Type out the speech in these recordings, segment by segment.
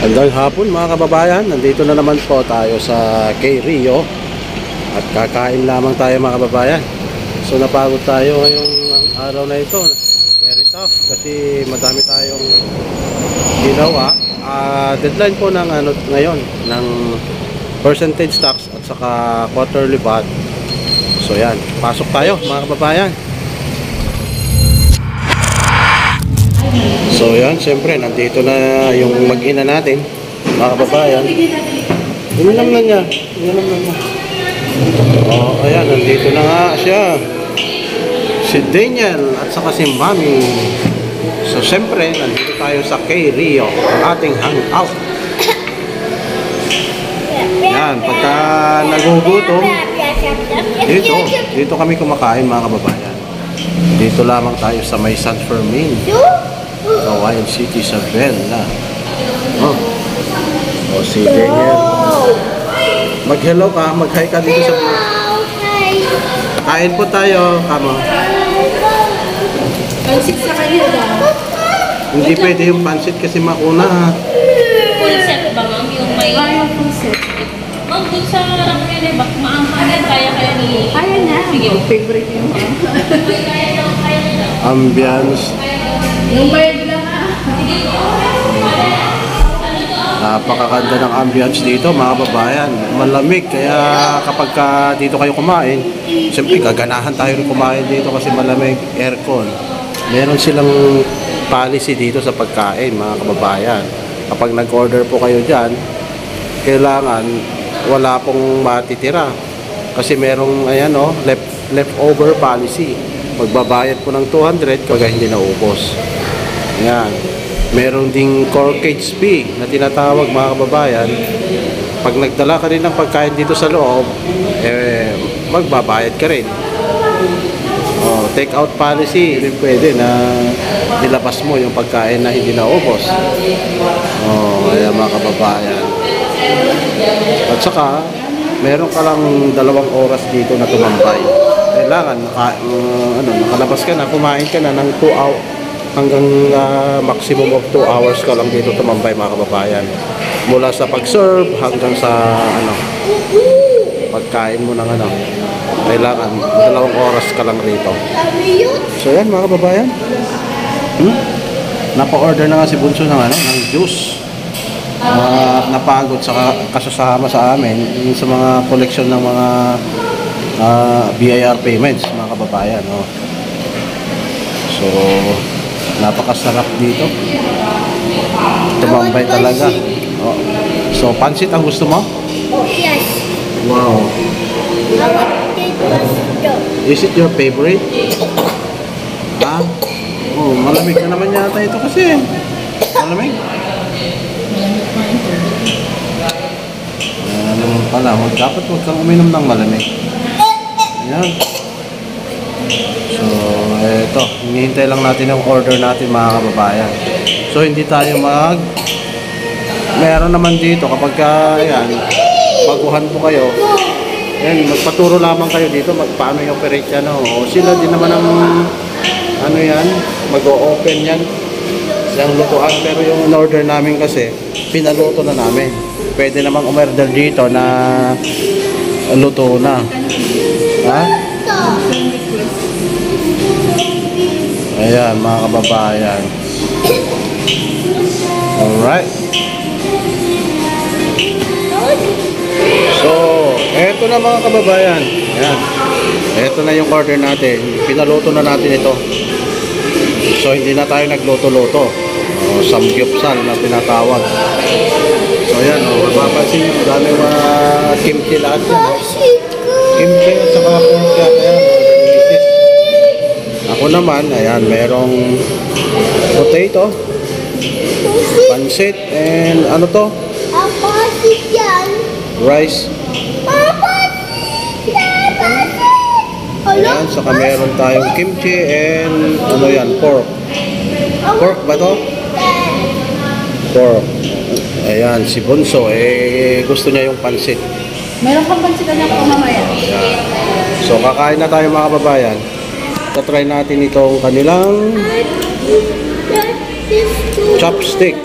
Magandang hapon mga kababayan, nandito na naman po tayo sa K Rio at kakain lamang tayo mga kababayan. So napagod tayo ngayong araw na ito, very tough kasi madami tayong ginawa. Deadline po ng ngayon ng percentage tax at saka quarterly VAT. So yan, pasok tayo mga kababayan. So yan, siyempre nandito na yung mag-ina natin mga kababayan. Ininom na niya. Ayan, nandito na nga siya, si Daniel at saka si Mami. So siyempre nandito tayo sa K Rio, ang ating hangout. Yan, pagka nagugutom, dito kami kumakain mga kababayan. Dito lamang tayo sa may San Fermin, Kawayan City, Isabela. Si Daniel. Mag-hello ka, mag-hi ka dito sa vlog. Kain po tayo, kamo. Pansit sa kanila. Hindi pwede yung pansit kasi makuna ha. Full set ba ma'am? Yung may... Ayaw full set. Ma'am, dun sa harap nila, bak maangkan yan, kaya ni... Kaya na. Sige. Favorite yung Kaya na. Ambience. yung bayad lang ha. Napakaganda ng ambience dito mga kababayan. Malamig, kaya kapag dito kayo kumain, siyempre gaganahan tayo rin kumain dito kasi malamig, aircon. Meron silang policy dito sa pagkain mga kababayan. Kapag nag-order po kayo dyan, kailangan wala pong matitira. Kasi merong leftover policy. Magbabayad po ng 200 kapag hindi naubos. Yan. Meron ding corkage fee na tinatawag mga kababayan. Pag nagdala ka rin ng pagkain dito sa loob, magbabayad ka rin. Take out policy, hindi pwede na nilabas mo yung pagkain na hindi naubos. Ayan mga kababayan. At saka, meron ka lang 2 oras dito na tumambay. Kailangan nakalabas ka na, kumain ka na ng 2 hours. Hanggang maximum of 2 hours ka lang dito tumambay mga kababayan. Mula sa pag-serve hanggang sa pagkain mo ng kailangan 2 oras ka lang rito. So yan mga kababayan. Napa-order na nga si Bunso ng juice. Napagod sa kasasama sa amin sa mga collection ng mga BIR payments mga kababayan. So napakasarap dito. Tumambay talaga. So, pansit ang gusto mo? Yes. Wow. Is it your favorite? Malamig na naman yata ito kasi. Malamig. Naman pala, dapat huwag kang uminom ng malamig. Ayan. So, eto, hinihintay lang natin yung order natin mga kababayan. So, hindi tayo meron naman dito kapag baguhan po kayo, magpaturo lamang kayo dito paano yung operate yan. Sila din naman ang mag-o-open yan yung lutuan, pero yung order namin kasi pinaluto na namin. Pwede namang umorder dito na luto na. Ayan mga kababayan. Alright. So, eto na mga kababayan. Ayan. Eto na yung order natin. Pinaluto na natin ito. So, hindi na tayo nagluto-luto. Samgyupsal na tinatawag. So, ayan. Mapapansin nyo, dami mga kimchi lahat yan. Kimchi at saka pork. Ayan. Ako naman, ayan, merong potato, pansit, and ano to? Pansit yan. Rice. Ayan, saka meron tayong kimchi and pork. Pork ba to? Pork. Ayan, si Bunso, gusto niya yung pansit. Meron kang pansit na ako mamaya. Ayan. So, kakain na tayo mga kababayan. Tatry natin itong kanilang chopstick.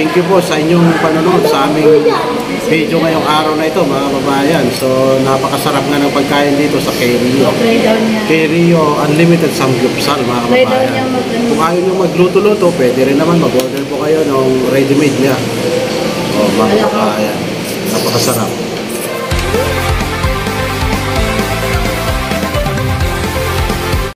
thank you po sa inyong panonood sa aming video ngayong araw na ito mga kababayan. So napakasarap nga ng pagkain dito sa Kerio. Try daw niya. Kerio Unlimited Samgyupsal mga Try daw kababayan. niya Kung ayaw nyo magluto-luto, pwede rin naman mag-order po kayo ng ready-made niya. O mga kababayan, napakasarap.